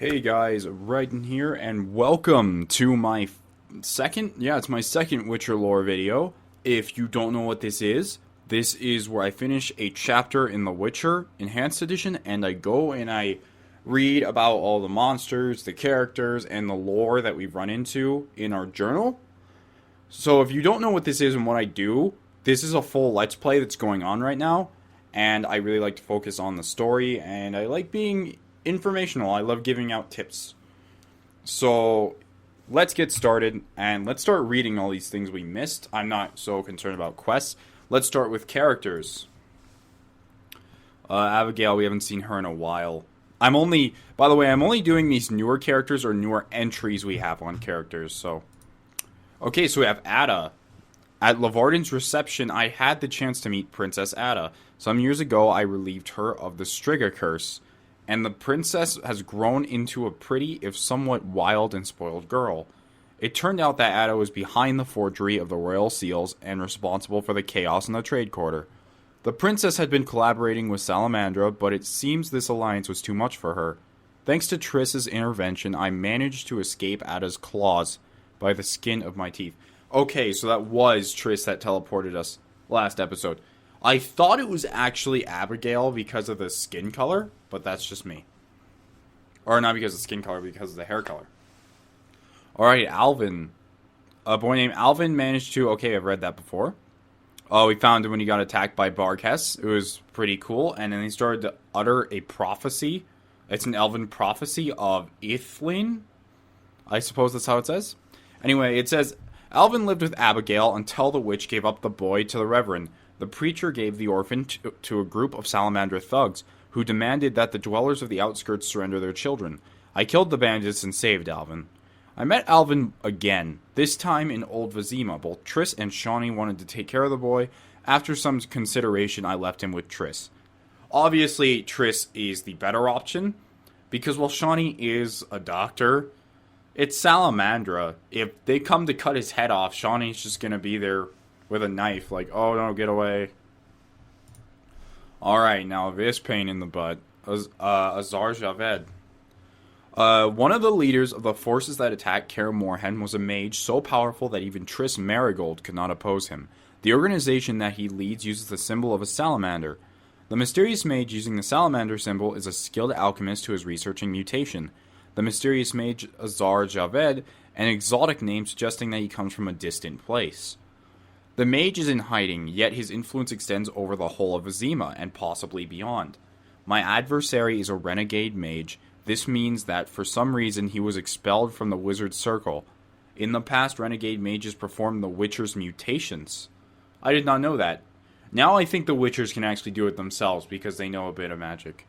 Hey guys, Ryden here, and welcome to my it's my second Witcher lore video. If you don't know what this is where I finish a chapter in The Witcher Enhanced Edition, and I go and I read about all the monsters, the characters, and the lore that we've run into in our journal. So if you don't know what this is and what I do, this is a full Let's Play that's going on right now, and I really like to focus on the story, and I like being informational. I love giving out tips. So let's get started and let's start reading all these things we missed. I'm not so concerned about quests. Let's start with characters. Abigail, we haven't seen her in a while. I'm only doing these newer characters or newer entries we have on characters. So okay, so we have Ada. At Lavarden's reception, I had the chance to meet Princess Ada. Some years ago, I relieved her of the Striga curse, and the princess has grown into a pretty, if somewhat wild and spoiled girl. It turned out that Ada was behind the forgery of the royal seals and responsible for the chaos in the trade quarter. The princess had been collaborating with Salamandra, but it seems this alliance was too much for her. Thanks to Triss's intervention, I managed to escape Ada's claws by the skin of my teeth. Okay, so that was Triss that teleported us last episode. I thought it was actually Abigail because of the skin color, but that's just me. Or not because of the skin color, because of the hair color. Alright, Alvin. A boy named Alvin managed to... Okay, I've read that before. Oh, we found him when he got attacked by Barkes. It was pretty cool. And then he started to utter a prophecy. It's an elven prophecy of Ithlin. I suppose that's how it says. Anyway, it says... Alvin lived with Abigail until the witch gave up the boy to the Reverend. The preacher gave the orphan to a group of Salamandra thugs, who demanded that the dwellers of the Outskirts surrender their children. I killed the bandits and saved Alvin. I met Alvin again, this time in Old Vizima. Both Triss and Shawnee wanted to take care of the boy. After some consideration, I left him with Triss. Obviously, Triss is the better option, because while Shawnee is a doctor, it's Salamandra. If they come to cut his head off, Shawnee's just going to be there with a knife, like, oh no, get away. Alright, now this pain in the butt. Azar Javed. One of the leaders of the forces that attacked Kaer Morhen was a mage so powerful that even Triss Marigold could not oppose him. The organization that he leads uses the symbol of a salamander. The mysterious mage using the salamander symbol is a skilled alchemist who is researching mutation. The mysterious mage Azar Javed, an exotic name suggesting that he comes from a distant place. The mage is in hiding, yet his influence extends over the whole of Vizima and possibly beyond. My adversary is a renegade mage. This means that for some reason he was expelled from the wizard's circle. In the past, renegade mages performed the Witcher's mutations. I did not know that. Now I think the Witchers can actually do it themselves because they know a bit of magic.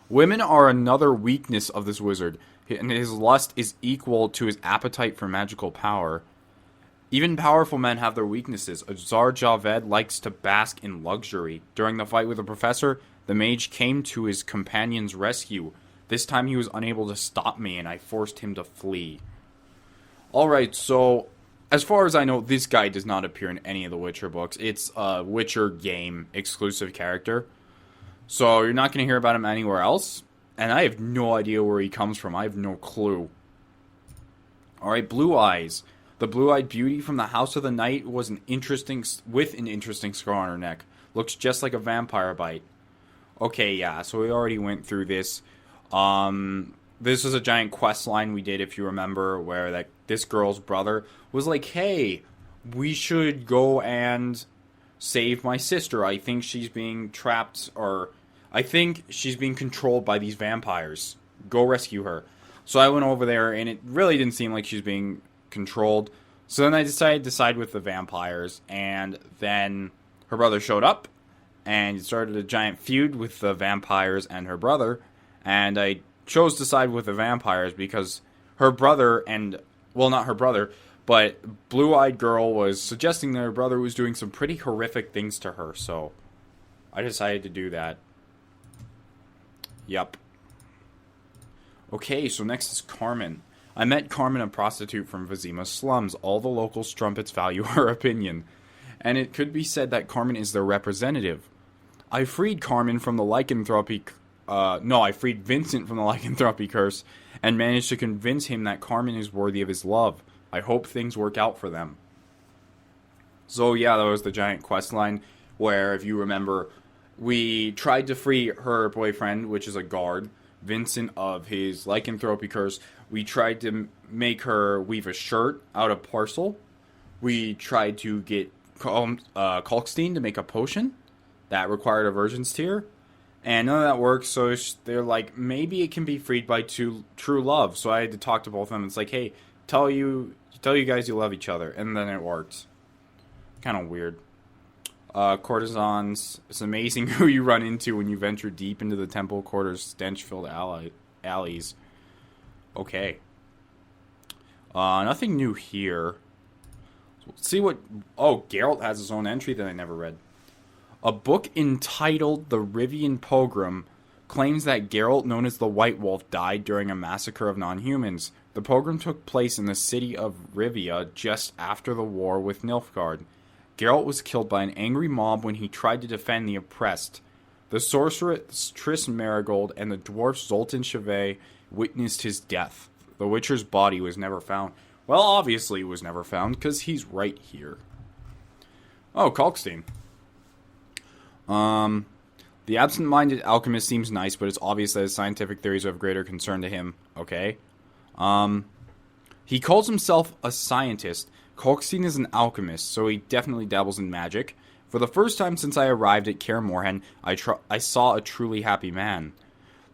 Women are another weakness of this wizard, and his lust is equal to his appetite for magical power. Even powerful men have their weaknesses. Azar Javed likes to bask in luxury. During the fight with the professor, the mage came to his companion's rescue. This time he was unable to stop me, and I forced him to flee. Alright, so as far as I know, this guy does not appear in any of the Witcher books. It's a Witcher game exclusive character. So you're not going to hear about him anywhere else. And I have no idea where he comes from. I have no clue. Alright, Blue Eyes. The blue-eyed beauty from the House of the Night was an interesting scar on her neck. Looks just like a vampire bite. Okay, yeah, so we already went through this. This is a giant quest line we did, if you remember, where this girl's brother was like, hey, we should go and save my sister. I think she's being trapped, or I think she's being controlled by these vampires. Go rescue her. So I went over there, and it really didn't seem like she's being controlled. So then I decided to side with the vampires, and then her brother showed up, and it started a giant feud with the vampires and her brother, and I chose to side with the vampires because her brother and, well, not her brother, but Blue-Eyed Girl was suggesting that her brother was doing some pretty horrific things to her, so I decided to do that. Yup. Okay, so next is Carmen. I met Carmen, a prostitute from Vizima's slums. All the local strumpets value her opinion, and it could be said that Carmen is their representative. I freed Carmen from the lycanthropy I freed Vincent from the lycanthropy curse and managed to convince him that Carmen is worthy of his love. I hope things work out for them. So yeah, that was the giant quest line where, if you remember, we tried to free her boyfriend, which is a guard, Vincent, of his lycanthropy curse. We tried to make her weave a shirt out of parcel. We tried to get Kalkstein to make a potion that required a virgin's tear. And none of that works, so they're like, maybe it can be freed by true love. So I had to talk to both of them. It's like, hey, tell you guys you love each other. And then it worked. Kind of weird. Courtesans. It's amazing who you run into when you venture deep into the temple quarters' stench-filled alleys. Okay. Nothing new here. Let's see what... Oh, Geralt has his own entry that I never read. A book entitled The Rivian Pogrom claims that Geralt, known as the White Wolf, died during a massacre of non-humans. The pogrom took place in the city of Rivia just after the war with Nilfgaard. Geralt was killed by an angry mob when he tried to defend the oppressed. The sorceress Triss Merigold and the dwarf Zoltan Chevet witnessed his death. The Witcher's body was never found. Well, obviously it was never found, because he's right here. Oh, Kalkstein. The absent-minded alchemist seems nice, but it's obvious that his scientific theories are of greater concern to him. Okay. He calls himself a scientist. Kalkstein is an alchemist, so he definitely dabbles in magic. For the first time since I arrived at Kaer Morhen, I saw a truly happy man.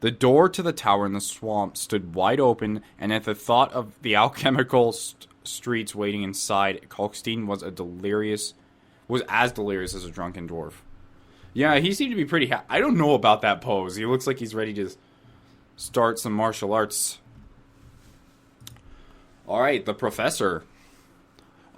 The door to the tower in the swamp stood wide open, and at the thought of the alchemical streets waiting inside, Kalkstein was as delirious as a drunken dwarf. Yeah, he seemed to be pretty happy. I don't know about that pose. He looks like he's ready to start some martial arts. Alright, the professor.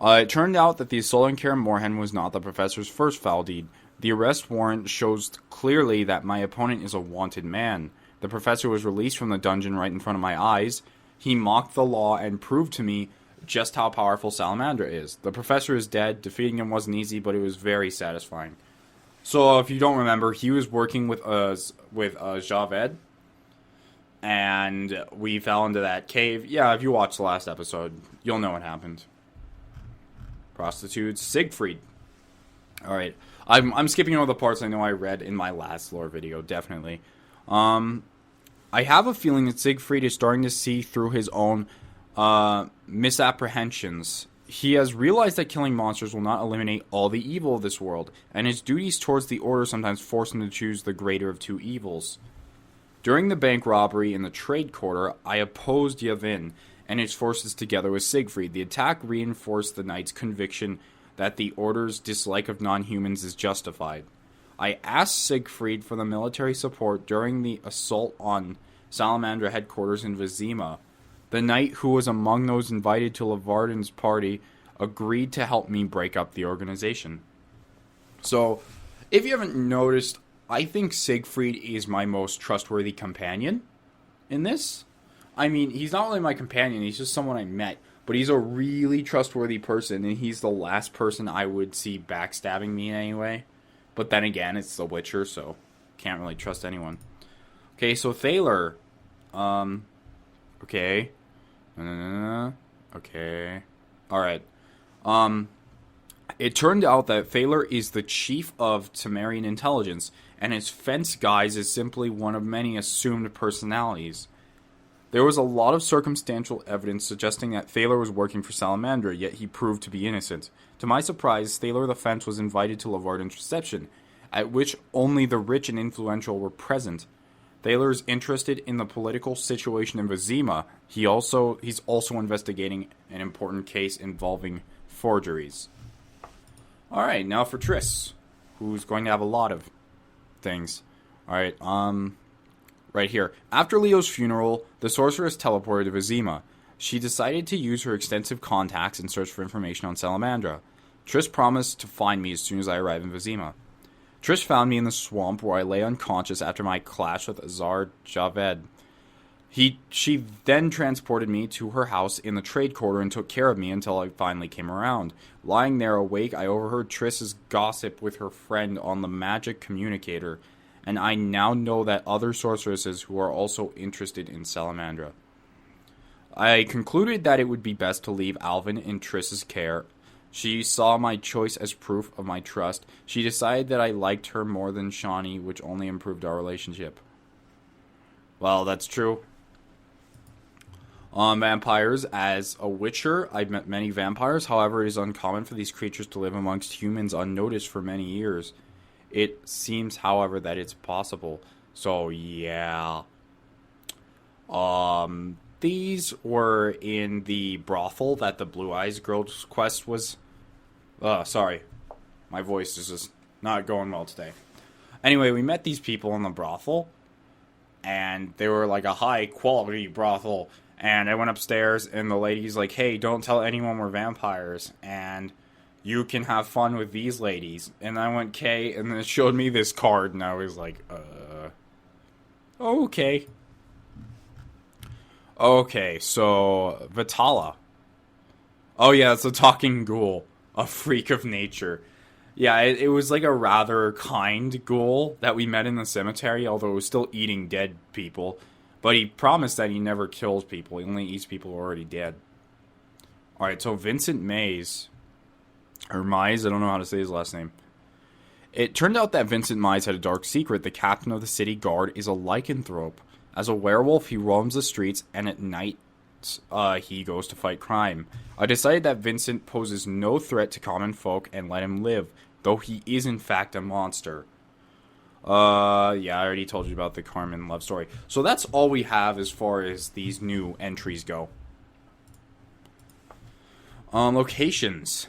It turned out that the assault on Kaer Morhen was not the professor's first foul deed. The arrest warrant shows clearly that my opponent is a wanted man. The professor was released from the dungeon right in front of my eyes. He mocked the law and proved to me just how powerful Salamandra is. The professor is dead. Defeating him wasn't easy, but it was very satisfying. So, if you don't remember, he was working with Javed, and we fell into that cave. Yeah, if you watched the last episode, you'll know what happened. Prostitutes, Siegfried. Alright, I'm skipping over the parts I know I read in my last lore video, definitely. I have a feeling that Siegfried is starting to see through his own misapprehensions. He has realized that killing monsters will not eliminate all the evil of this world, and his duties towards the Order sometimes force him to choose the greater of two evils. During the bank robbery in the trade quarter, I opposed Yavin and his forces together with Siegfried. The attack reinforced the knight's conviction that the Order's dislike of non-humans is justified. I asked Siegfried for the military support during the assault on Salamandra headquarters in Vizima. The knight, who was among those invited to Lavarden's party, agreed to help me break up the organization. So, if you haven't noticed, I think Siegfried is my most trustworthy companion in this. I mean, he's not really my companion, he's just someone I met, but he's a really trustworthy person, and he's the last person I would see backstabbing me in any way. But then again, it's The Witcher, so can't really trust anyone. Okay, so Thaler. Okay. Okay. Alright. It turned out that Thaler is the chief of Temerian intelligence, and his fence guise is simply one of many assumed personalities. There was a lot of circumstantial evidence suggesting that Thaler was working for Salamandra, yet he proved to be innocent. To my surprise, Thaler the Fence was invited to Lavarden's reception, at which only the rich and influential were present. Thaler is interested in the political situation in Vizima. He's also investigating an important case involving forgeries. Alright, now for Triss, who's going to have a lot of things. Alright, right here. After Leo's funeral, the sorceress teleported to Vizima. She decided to use her extensive contacts and search for information on Salamandra. Triss promised to find me as soon as I arrive in Vizima. Triss found me in the swamp where I lay unconscious after my clash with Azar Javed. She then transported me to her house in the trade quarter and took care of me until I finally came around. Lying there awake, I overheard Triss's gossip with her friend on the magic communicator. and I now know that other sorceresses who are also interested in Salamandra. I concluded that it would be best to leave Alvin in Triss's care. She saw my choice as proof of my trust. She decided that I liked her more than Shawnee, which only improved our relationship. Well, that's true. Vampires. As a witcher, I've met many vampires. However, it is uncommon for these creatures to live amongst humans unnoticed for many years. It seems, however, that it's possible. So, yeah. These were in the brothel that the Blue Eyes Girl's quest was... sorry. My voice is just not going well today. Anyway, we met these people in the brothel, and they were like a high-quality brothel, and I went upstairs, and the lady's like, hey, don't tell anyone we're vampires, and you can have fun with these ladies. And I went, okay, and then it showed me this card, and I was like, okay. Okay, so, Vittala. Oh yeah, it's a talking ghoul. A freak of nature. Yeah, it was like a rather kind ghoul that we met in the cemetery, although it was still eating dead people. But he promised that he never kills people, he only eats people already dead. Alright, so Vincent Mays, or Mize, I don't know how to say his last name. It turned out that Vincent Mize had a dark secret. The captain of the city guard is a lycanthrope. As a werewolf, he roams the streets, and at night, he goes to fight crime. I decided that Vincent poses no threat to common folk and let him live, though he is in fact a monster. Yeah, I already told you about the Carmen love story. So that's all we have as far as these new entries go. Locations.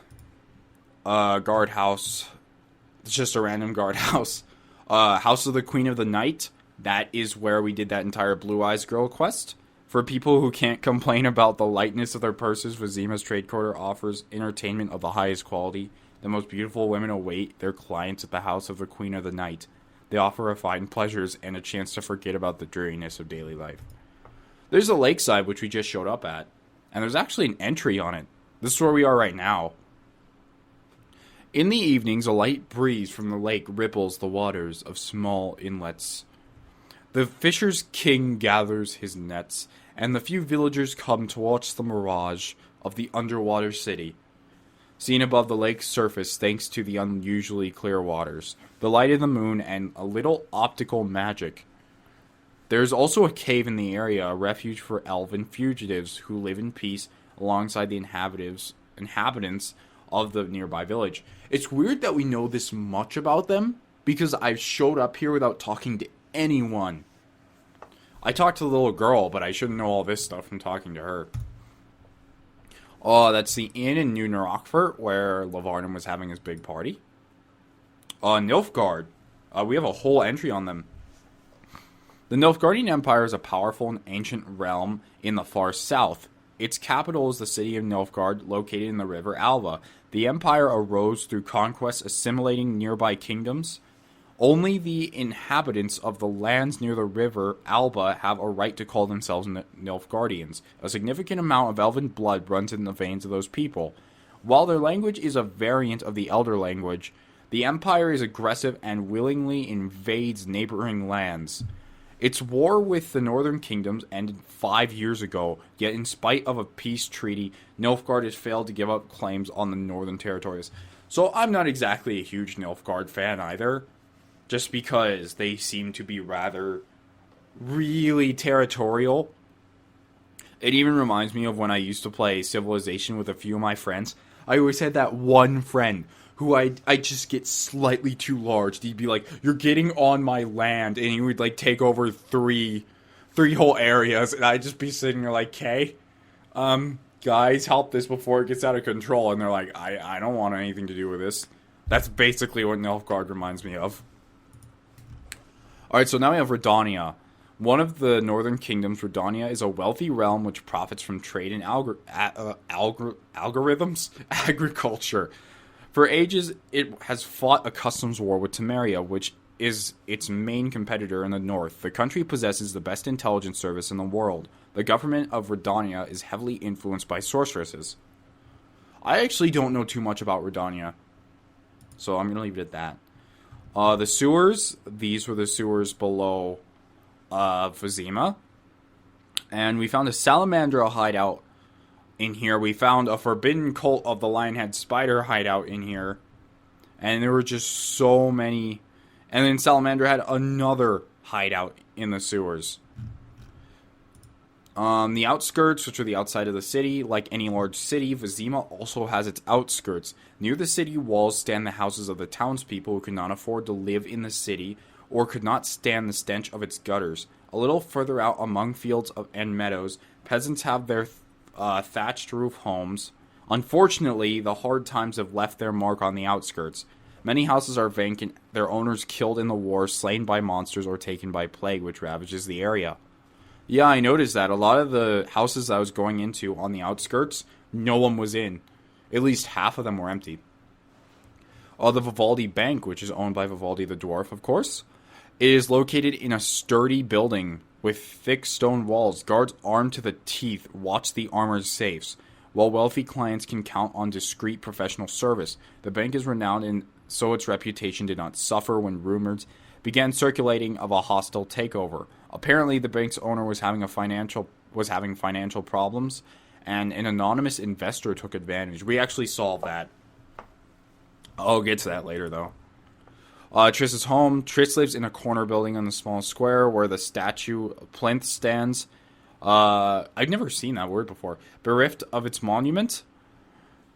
Guardhouse. It's just a random guardhouse. House of the Queen of the Night. That is where we did that entire Blue Eyes Girl quest. For people who can't complain about the lightness of their purses, Vizima's Trade Quarter offers entertainment of the highest quality. The most beautiful women await their clients at the House of the Queen of the Night. They offer refined pleasures and a chance to forget about the dreariness of daily life. There's a lakeside, which we just showed up at. And there's actually an entry on it. This is where we are right now. In the evenings, a light breeze from the lake ripples the waters of small inlets. The fisher's king gathers his nets, and the few villagers come to watch the mirage of the underwater city. Seen above the lake's surface thanks to the unusually clear waters, the light of the moon, and a little optical magic. There is also a cave in the area, a refuge for elven fugitives who live in peace alongside the inhabitants of the nearby village. It's weird that we know this much about them, because I showed up here without talking to anyone. I talked to the little girl, but I shouldn't know all this stuff from talking to her. Oh, that's the inn in New Rockfort where Lavarnum was having his big party. Nilfgaard. We have a whole entry on them. The Nilfgaardian Empire is a powerful and ancient realm in the far south. Its capital is the city of Nilfgaard, located in the river Alva. The empire arose through conquest, assimilating nearby kingdoms. Only the inhabitants of the lands near the river Alba have a right to call themselves Nilfgaardians. A significant amount of elven blood runs in the veins of those people. While their language is a variant of the Elder language, the empire is aggressive and willingly invades neighboring lands. Its war with the northern kingdoms ended 5 years ago, yet in spite of a peace treaty, Nilfgaard has failed to give up claims on the northern territories. So I'm not exactly a huge Nilfgaard fan either, just because they seem to be rather really territorial. It even reminds me of when I used to play Civilization with a few of my friends. I always had that one friend who I just get slightly too large. He'd be like, "You're getting on my land," and he would like take over three whole areas, and I'd just be sitting there like, "Okay, guys, help this before it gets out of control." And they're like, "I don't want anything to do with this." That's basically what Nilfgaard reminds me of. Alright, so now we have Redania. One of the northern kingdoms, Redania is a wealthy realm which profits from trade and agriculture. For ages, it has fought a customs war with Temeria, which is its main competitor in the north. The country possesses the best intelligence service in the world. The government of Redania is heavily influenced by sorceresses. I actually don't know too much about Redania, so I'm going to leave it at that. The sewers, these were the sewers below Vizima. And we found a Salamandra hideout in here. We found a forbidden cult of the Lionhead Spider hideout in here. And there were just so many. And then Salamandra had another hideout in the sewers. The outskirts, which are the outside of the city, like any large city, Vizima also has its outskirts. Near the city walls stand the houses of the townspeople who could not afford to live in the city or could not stand the stench of its gutters. A little further out among fields and meadows, peasants have their thatched roof homes. Unfortunately, the hard times have left their mark on the outskirts. Many houses are vacant, their owners killed in the war, slain by monsters, or taken by plague, which ravages the area. Yeah, I noticed that. A lot of the houses I was going into on the outskirts, no one was in. At least half of them were empty. The Vivaldi Bank, which is owned by Vivaldi the Dwarf, of course, is located in a sturdy building with thick stone walls. Guards armed to the teeth watch the armored safes. While wealthy clients can count on discreet professional service, the bank is renowned, and so its reputation did not suffer when rumors began circulating of a hostile takeover. Apparently, the bank's owner was having financial problems, and an anonymous investor took advantage. We actually solved that. I'll get to that later, though. Triss's home. Triss lives in a corner building on the small square where the statue plinth stands. I've never seen that word before. Bereft of its monument.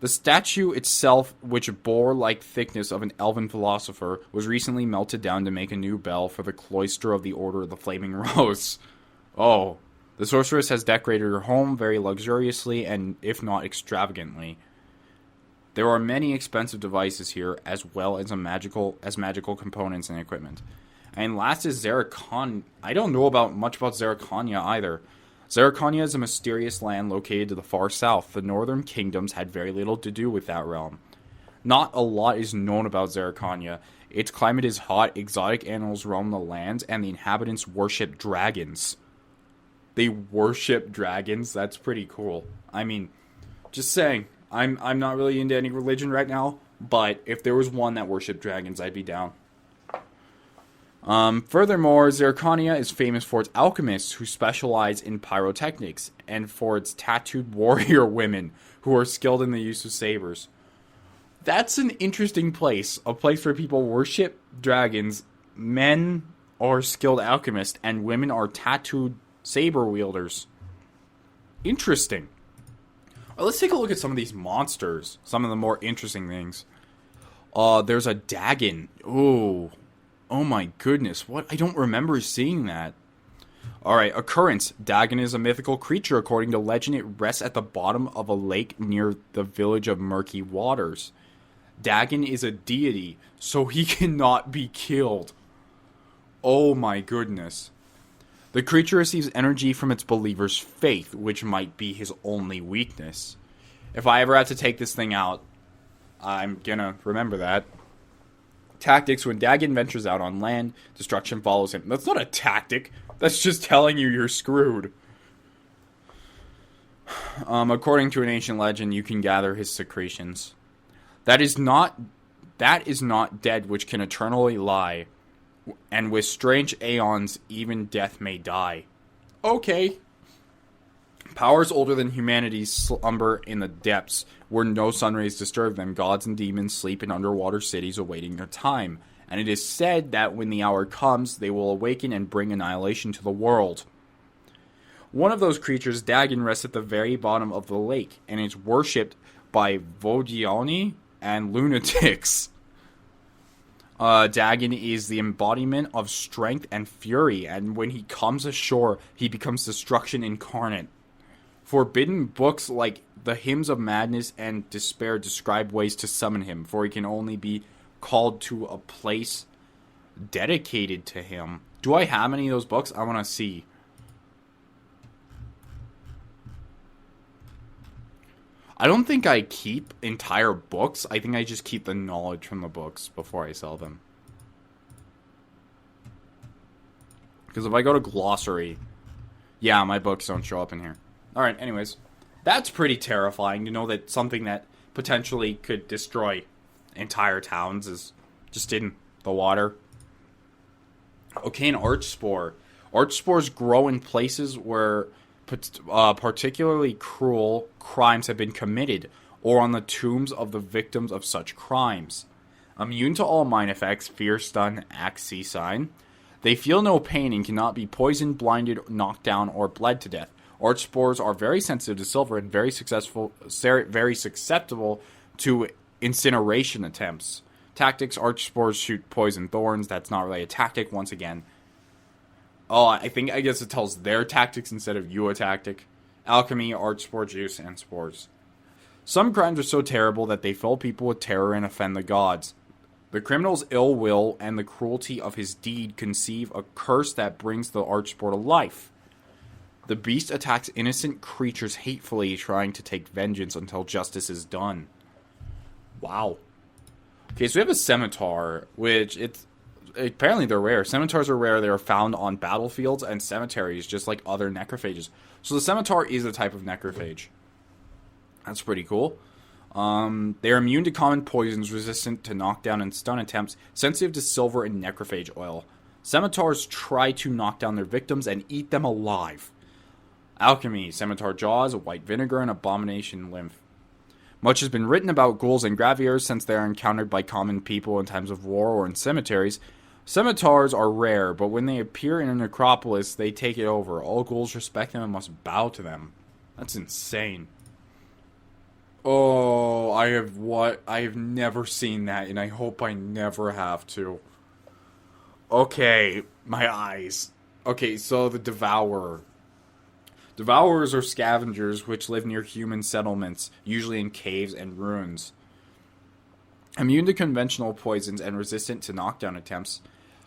The statue itself, which bore like thickness of an elven philosopher, was recently melted down to make a new bell for the cloister of the Order of the Flaming Rose. Oh. The sorceress has decorated her home very luxuriously and, if not extravagantly. There are many expensive devices here, as well as magical components and equipment. And last is Zirconia. I don't know much about Zirconia either. Zirconia is a mysterious land located to the far south. The northern kingdoms had very little to do with that realm. Not a lot is known about Zirconia. Its climate is hot, exotic animals roam the lands, and the inhabitants worship dragons. They worship dragons? That's pretty cool. I mean, just saying. I'm not really into any religion right now, but if there was one that worshipped dragons, I'd be down. Furthermore, Zirconia is famous for its alchemists who specialize in pyrotechnics, and for its tattooed warrior women who are skilled in the use of sabers. That's an interesting place. A place where people worship dragons, men are skilled alchemists, and women are tattooed saber wielders. Interesting. Let's take a look at some of these monsters. Some of the more interesting things. There's a Dagon. Oh my goodness. What? I don't remember seeing that. Alright, occurrence. Dagon is a mythical creature. According to legend, it rests at the bottom of a lake near the village of Murky Waters. Dagon is a deity, so he cannot be killed. Oh my goodness. The creature receives energy from its believer's faith, which might be his only weakness. If I ever had to take this thing out, I'm gonna remember that. Tactics. When Dagon ventures out on land, destruction follows him. That's not a tactic. That's just telling you you're screwed. According to an ancient legend, you can gather his secretions. That is not dead which can eternally lie. And with strange aeons, even death may die. Okay. Powers older than humanity slumber in the depths, where no sunrays disturb them. Gods and demons sleep in underwater cities awaiting their time. And it is said that when the hour comes, they will awaken and bring annihilation to the world. One of those creatures, Dagon, rests at the very bottom of the lake, and is worshipped by Vodioni and lunatics. Dagon is the embodiment of strength and fury, and when he comes ashore, he becomes destruction incarnate. Forbidden books like the Hymns of Madness and Despair describe ways to summon him, for he can only be called to a place dedicated to him. Do I have any of those books? I want to see. I don't think I keep entire books. I think I just keep the knowledge from the books before I sell them. Because if I go to glossary, yeah, my books don't show up in here. Alright, anyways. That's pretty terrifying to know that something that potentially could destroy entire towns is just in the water. Okay, an arch spore. Arch spores grow in places where particularly cruel crimes have been committed, or on the tombs of the victims of such crimes. Immune to all mind effects, fear, stun, axe, see sign. They feel no pain and cannot be poisoned, blinded, knocked down, or bled to death. Arch spores are very sensitive to silver and very susceptible to incineration attempts. Tactics: arch spores shoot poison thorns. That's not really a tactic, once again. Oh, I guess it tells their tactics instead of you a tactic. Alchemy, arch spore juice, and spores. Some crimes are so terrible that they fill people with terror and offend the gods. The criminal's ill will and the cruelty of his deed conceive a curse that brings the arch spore to life. The beast attacks innocent creatures hatefully, trying to take vengeance until justice is done. Wow. Okay, so we have a scimitar, which apparently they're rare. Scimitars are rare. They are found on battlefields and cemeteries, just like other necrophages. So the scimitar is a type of necrophage. That's pretty cool. They are immune to common poisons, resistant to knockdown and stun attempts, sensitive to silver and necrophage oil. Scimitars try to knock down their victims and eat them alive. Alchemy, scimitar jaws, white vinegar, and abomination lymph. Much has been written about ghouls and graviers since they are encountered by common people in times of war or in cemeteries. Scimitars are rare, but when they appear in a necropolis, they take it over. All ghouls respect them and must bow to them. That's insane. Oh, I have never seen that, and I hope I never have to. Okay, my eyes. Okay, so the Devourer. Devourers are scavengers which live near human settlements, usually in caves and ruins. Immune to conventional poisons and resistant to knockdown attempts.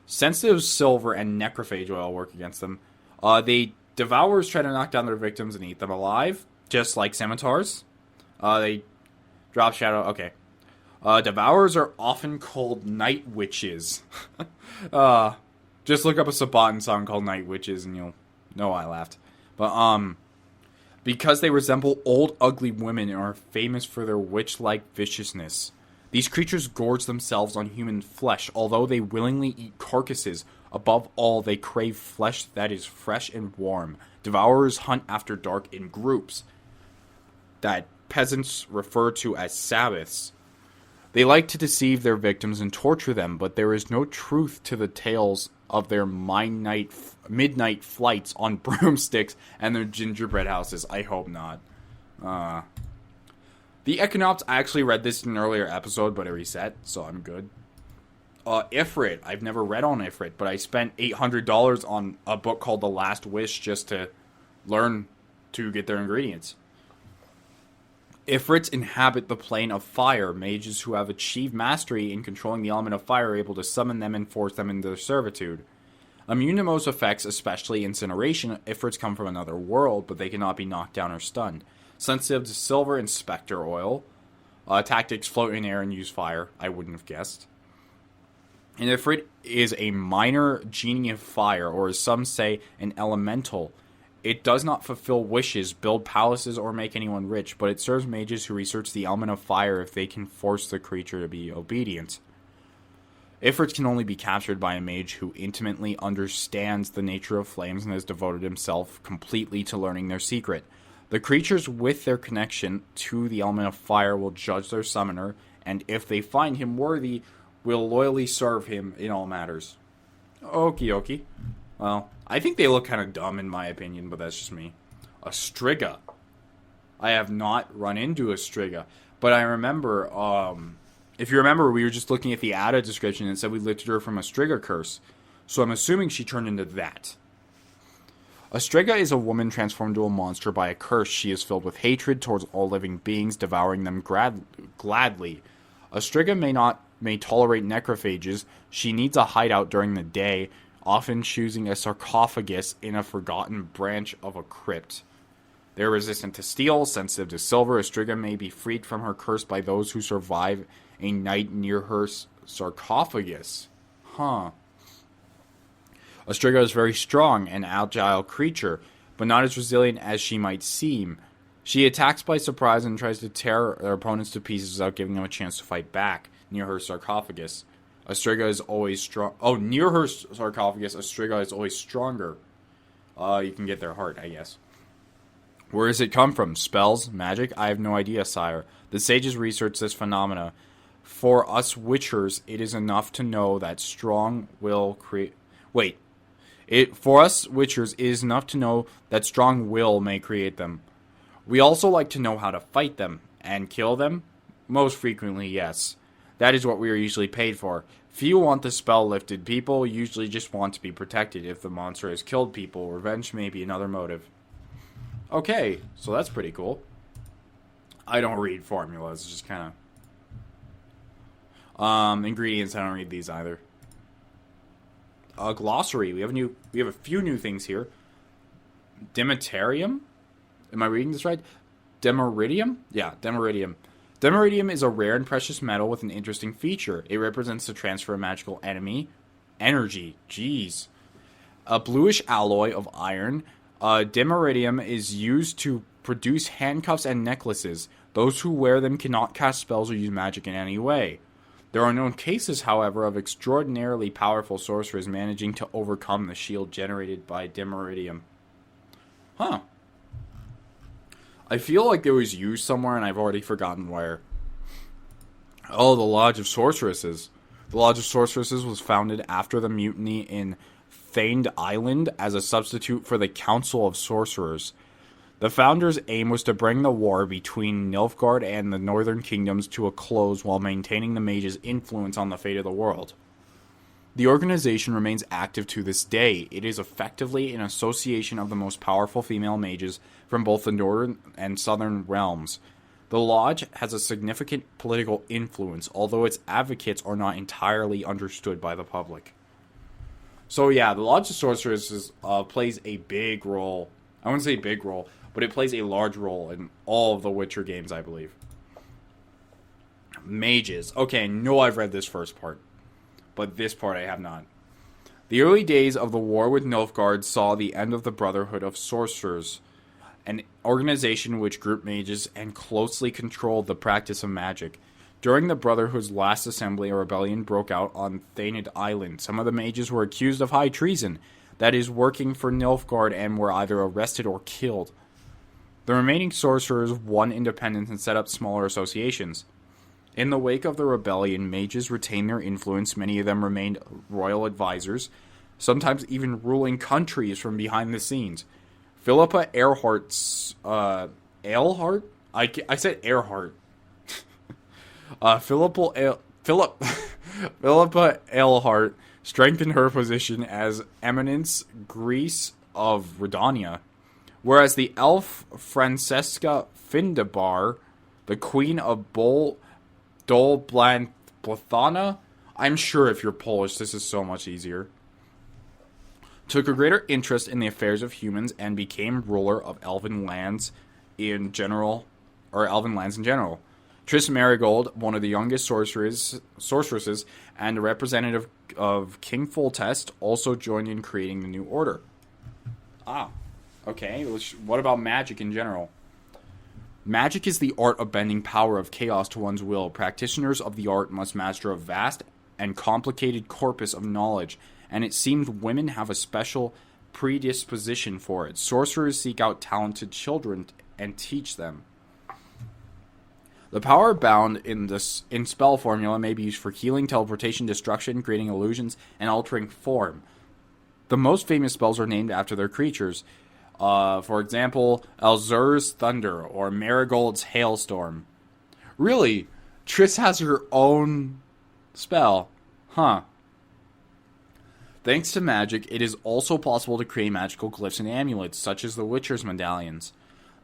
Sensitive silver and necrophage oil work against them. Devourers try to knock down their victims and eat them alive, just like scimitars. They drop shadow. Okay. Devourers are often called night witches. Just look up a Sabaton song called Night Witches and you'll know I laughed. But, because they resemble old, ugly women and are famous for their witch-like viciousness. These creatures gorge themselves on human flesh, although they willingly eat carcasses. Above all, they crave flesh that is fresh and warm. Devourers hunt after dark in groups that peasants refer to as Sabbaths. They like to deceive their victims and torture them, but there is no truth to the tales of their midnight flights on broomsticks and their gingerbread houses. I hope not. The Econopts, I actually read this in an earlier episode, but it reset, so I'm good. Ifrit. I've never read on Ifrit, but I spent $800 on a book called The Last Wish just to learn to get their ingredients. Ifrits inhabit the plane of fire. Mages who have achieved mastery in controlling the element of fire are able to summon them and force them into their servitude. Immune to most effects, especially incineration, Ifrits come from another world, but they cannot be knocked down or stunned. Sensitive to silver and specter oil. Tactics: float in air and use fire. I wouldn't have guessed. An Ifrit is a minor genie of fire, or as some say, an elemental. It does not fulfill wishes, build palaces, or make anyone rich, but it serves mages who research the element of fire if they can force the creature to be obedient. Ifrits can only be captured by a mage who intimately understands the nature of flames and has devoted himself completely to learning their secret. The creatures with their connection to the element of fire will judge their summoner, and if they find him worthy, will loyally serve him in all matters. Okie dokie. Well, I think they look kind of dumb in my opinion, but that's just me. A Striga. I have not run into a Striga, but I remember, if you remember, we were just looking at the Ada description and it said we lifted her from a Striga curse. So I'm assuming she turned into that. A Striga is a woman transformed into a monster by a curse. She is filled with hatred towards all living beings, devouring them gladly. A Striga may tolerate necrophages. She needs a hideout during the day, often choosing a sarcophagus in a forgotten branch of a crypt. They are resistant to steel, sensitive to silver. A Striga may be freed from her curse by those who survive a night near her sarcophagus. A Striga is a very strong and agile creature, but not as resilient as she might seem. She attacks by surprise and tries to tear her opponents to pieces without giving them a chance to fight back near her sarcophagus. A Striga is always strong. Oh, near her sarcophagus, a Striga is always stronger. You can get their heart, I guess. Where does it come from? Spells? Magic? I have no idea, sire. The sages researched this phenomena. For us witchers, it is enough to know that strong will create... For us witchers, it is enough to know that strong will may create them. We also like to know how to fight them. And kill them? Most frequently, yes. That is what we are usually paid for. Few want the spell lifted. People usually just want to be protected. If the monster has killed people, revenge may be another motive. Okay, so that's pretty cool. I don't read formulas, just kind of... ingredients, I don't read these either. Glossary, we have a few new things here. Demetarium? Am I reading this right? Demeridium? Yeah, Demeridium. Demeridium is a rare and precious metal with an interesting feature. It represents the transfer of magical energy. Jeez. A bluish alloy of iron. Demeridium is used to produce handcuffs and necklaces. Those who wear them cannot cast spells or use magic in any way. There are known cases, however, of extraordinarily powerful sorcerers managing to overcome the shield generated by Demeridium. Huh. I feel like it was used somewhere and I've already forgotten where. Oh, the Lodge of Sorceresses. The Lodge of Sorceresses was founded after the mutiny in Feigned Island as a substitute for the Council of Sorcerers. The founders' aim was to bring the war between Nilfgaard and the Northern Kingdoms to a close while maintaining the mages' influence on the fate of the world. The organization remains active to this day. It is effectively an association of the most powerful female mages from both the northern and southern realms. The lodge has a significant political influence, although its advocates are not entirely understood by the public. So yeah, the Lodge of Sorcerers plays a big role. I wouldn't say big role, but it plays a large role in all of the Witcher games, I believe. Mages. Okay, I know I've read this first part, but this part I have not. The early days of the war with Nilfgaard saw the end of the Brotherhood of Sorcerers, an organization which grouped mages and closely controlled the practice of magic. During the Brotherhood's last assembly, a rebellion broke out on Thained Island. Some of the mages were accused of high treason, that is, working for Nilfgaard, and were either arrested or killed. The remaining sorcerers won independence and set up smaller associations. In the wake of the rebellion, mages retained their influence. Many of them remained royal advisors, sometimes even ruling countries from behind the scenes. Philippa Earhart's... Earhart? I said Earhart. Philippa Earhart strengthened her position as Eminence Greece of Ridania, whereas the elf Francesca Findabar, the queen of Dolblanthana, I'm sure if you're Polish this is so much easier, took a greater interest in the affairs of humans and became ruler of elven lands in general. Triss Merigold, one of the youngest sorceresses and a representative of King Foltest, also joined in creating the new order. Okay. What about magic in general? Magic is the art of bending power of chaos to one's will. Practitioners of the art must master a vast and complicated corpus of knowledge, and it seems women have a special predisposition for it. Sorcerers seek out talented children and teach them. The power bound in spell formula may be used for healing, teleportation, destruction, creating illusions, and altering form. The most famous spells are named after their creatures. For example, Elzur's Thunder or Marigold's Hailstorm. Really? Triss has her own spell. Huh. Thanks to magic, it is also possible to create magical glyphs and amulets, such as the Witcher's medallions.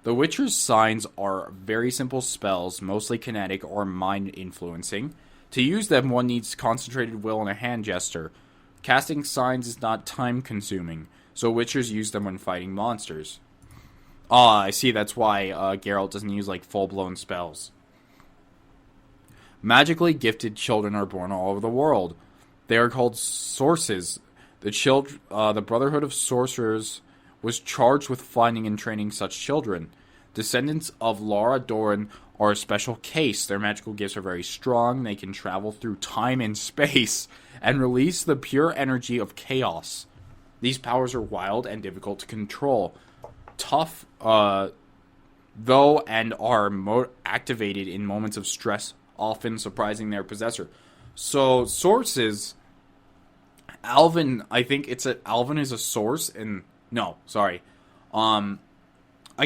The Witcher's signs are very simple spells, mostly kinetic or mind-influencing. To use them, one needs concentrated will and a hand gesture. Casting signs is not time-consuming, so Witchers use them when fighting monsters. I see, that's why Geralt doesn't use, full-blown spells. Magically gifted children are born all over the world. They are called Sorces. The Brotherhood of Sorcerers was charged with finding and training such children. Descendants of Lara Doran or a special case. Their magical gifts are very strong. They can travel through time and space and release the pure energy of chaos. These powers are wild and difficult to control. Tough, though, and are activated in moments of stress, often surprising their possessor. So, sources... Alvin, I think Alvin is a source, and... No, sorry. I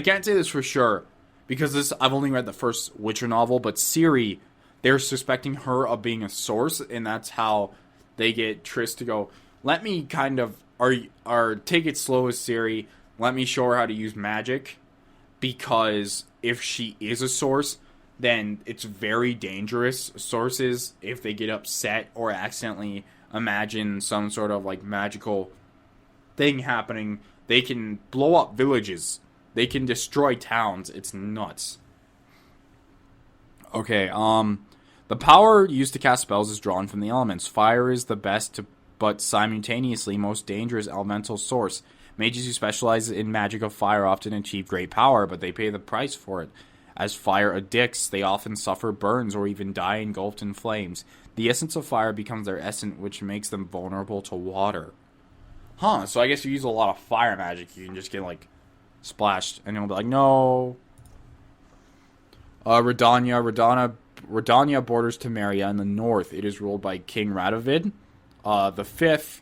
can't say this for sure, because I've only read the first Witcher novel, but Ciri, they're suspecting her of being a source, and that's how they get Triss to go, let me kind of... Or take it slow with Ciri, let me show her how to use magic, because if she is a source, then it's very dangerous. Sources, if they get upset or accidentally imagine some sort of like magical thing happening, they can blow up villages. They can destroy towns. It's nuts. Okay, the power used to cast spells is drawn from the elements. Fire is the best but simultaneously most dangerous elemental source. Mages who specialize in magic of fire often achieve great power, but they pay the price for it. As fire addicts, they often suffer burns or even die engulfed in flames. The essence of fire becomes their essence, which makes them vulnerable to water. Huh, so I guess if you use a lot of fire magic, you can just get, like, splashed, and you'll be like, no. Redania borders Temeria in the north. It is ruled by King Radovid the Fifth,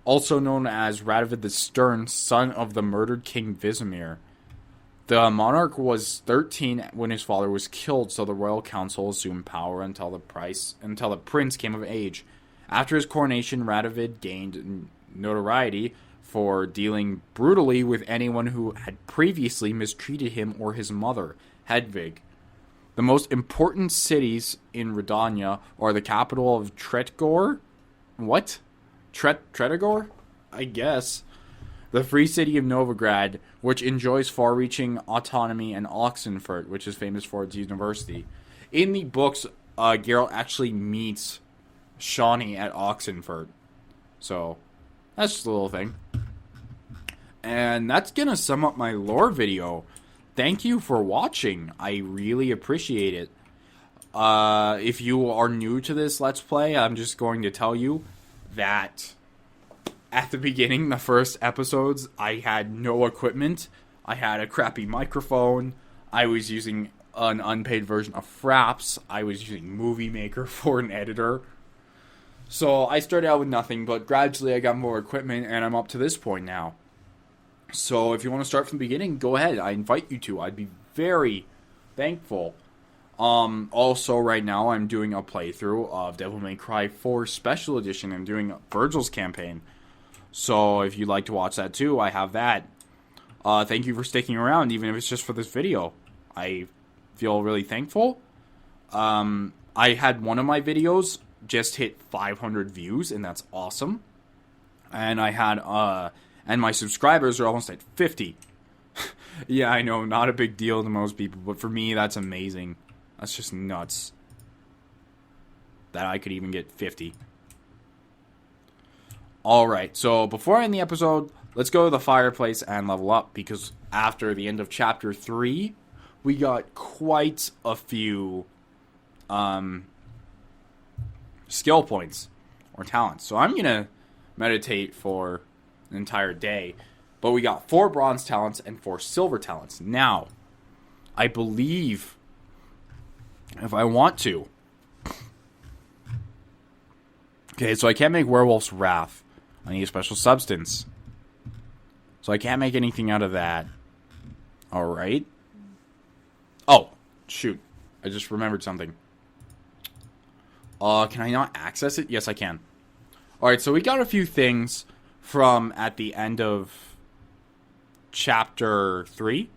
also known as Radovid the Stern, son of the murdered King Vizimir. The monarch was 13 when his father was killed, so the royal council assumed power until the prince came of age. After his coronation, Radovid gained notoriety for dealing brutally with anyone who had previously mistreated him or his mother, Hedvig. The most important cities in Redania are the capital of Tretgor. What? Tretgor? I guess. The free city of Novigrad, which enjoys far-reaching autonomy, and Oxenfurt, which is famous for its university. In the books, Geralt actually meets Shawnee at Oxenfurt. So, that's just a little thing. And that's going to sum up my lore video. Thank you for watching. I really appreciate it. If you are new to this Let's Play, I'm just going to tell you that at the beginning, the first episodes, I had no equipment. I had a crappy microphone. I was using an unpaid version of Fraps. I was using Movie Maker for an editor. So I started out with nothing, but gradually I got more equipment, and I'm up to this point now. So if you want to start from the beginning, go ahead. I invite you to. I'd be very thankful. Also, right now, I'm doing a playthrough of Devil May Cry 4 Special Edition. I'm doing Virgil's campaign. So, if you'd like to watch that too, I have that. Thank you for sticking around, even if it's just for this video. I feel really thankful. I had one of my videos just hit 500 views, and that's awesome. And I had, and my subscribers are almost at 50. Yeah, I know, not a big deal to most people, but for me, that's amazing. That's just nuts that I could even get 50. Alright, so before I end the episode, let's go to the fireplace and level up, because after the end of Chapter 3, we got quite a few skill points or talents. So I'm going to meditate for an entire day, but we got 4 bronze talents and 4 silver talents. Now, I believe if I want to. Okay, so I can't make Werewolf's Wrath. I need a special substance. So I can't make anything out of that. Alright. Oh, shoot. I just remembered something. Can I not access it? Yes, I can. Alright, so we got a few things from at the end of Chapter 3.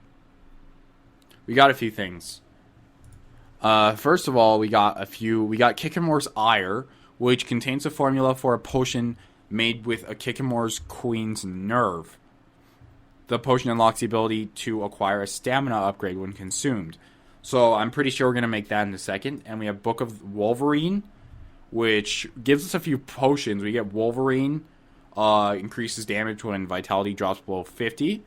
We got a few things. First of all, we got Kikimore's Ire, which contains a formula for a potion made with a Kikimore's Queen's Nerve. The potion unlocks the ability to acquire a stamina upgrade when consumed. So I'm pretty sure we're going to make that in a second. And we have Book of Wolverine, which gives us a few potions. We get Wolverine, increases damage when vitality drops below 50.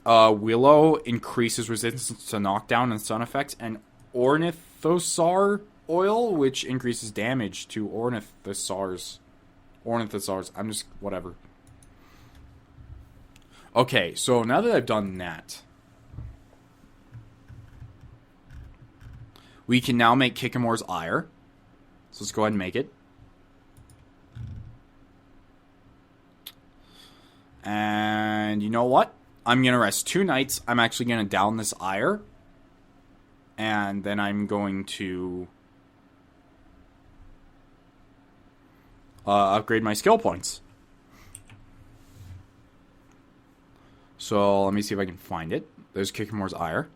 Willow increases resistance to knockdown and stun effects. And ornithosar oil, which increases damage to ornithosars. I'm just, whatever. Okay, so now that I've done that, we can now make Kikimore's ire. So let's go ahead and make it. And you know what? I'm going to rest 2 nights. I'm actually going to down this ire. And then I'm going to upgrade my skill points. So let me see if I can find it. There's Kikimore's ire.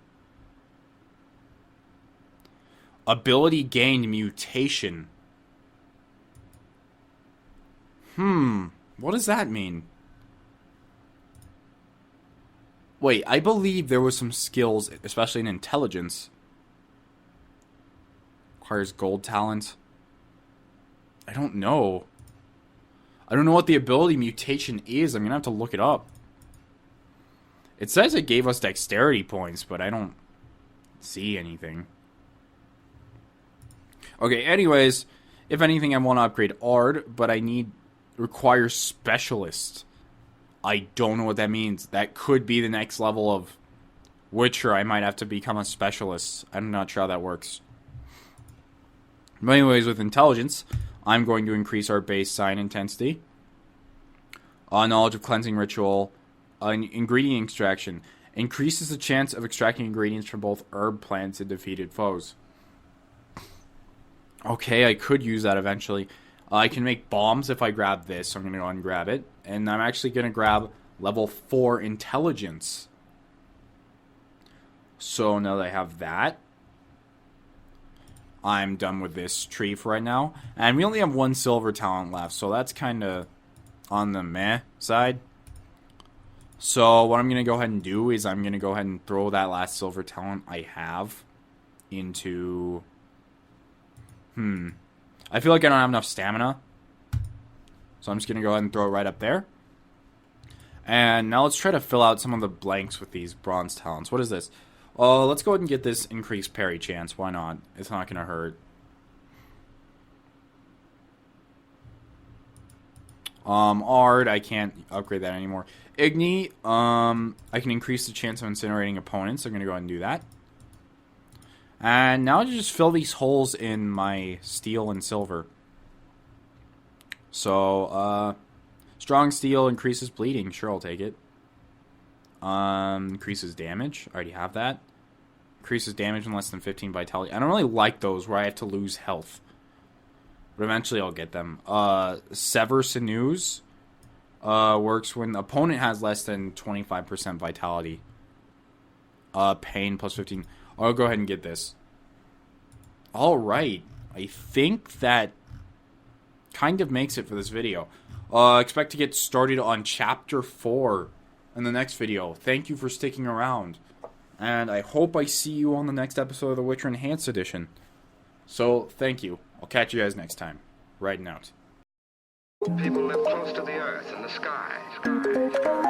Ability gained mutation. What does that mean? Wait, I believe there was some skills, especially in intelligence. Requires gold talent. I don't know. I don't know what the ability mutation is. I'm going to have to look it up. It says it gave us dexterity points, but I don't see anything. Okay, anyways, if anything, I want to upgrade Ard, but requires specialist. I don't know what that means. That could be the next level of Witcher. I might have to become a specialist. I'm not sure how that works. But anyways, with intelligence, I'm going to increase our base sign intensity. Knowledge of cleansing ritual. Ingredient extraction. Increases the chance of extracting ingredients from both herb plants and defeated foes. Okay, I could use that eventually. I can make bombs if I grab this, so I'm going to go and grab it. And I'm actually going to grab level 4 intelligence. So now that I have that, I'm done with this tree for right now. And we only have 1 silver talent left, so that's kind of on the meh side. So what I'm going to go ahead and do is I'm going to go ahead and throw that last silver talent I have into... I feel like I don't have enough stamina. So I'm just going to go ahead and throw it right up there. And now let's try to fill out some of the blanks with these bronze talents. What is this? Let's go ahead and get this increased parry chance. Why not? It's not going to hurt. Ard, I can't upgrade that anymore. Igni, I can increase the chance of incinerating opponents. I'm going to go ahead and do that. And now to just fill these holes in my steel and silver. So, strong steel increases bleeding. Sure, I'll take it. Increases damage. I already have that. Increases damage in less than 15 vitality. I don't really like those where I have to lose health. But eventually I'll get them. Sever sinews. Works when the opponent has less than 25% vitality. Pain plus 15. I'll go ahead and get this. Alright. I think that kind of makes it for this video. Expect to get started on Chapter 4 in the next video. Thank you for sticking around. And I hope I see you on the next episode of The Witcher Enhanced Edition. So, thank you. I'll catch you guys next time. Riding out. People live close to the earth and the sky.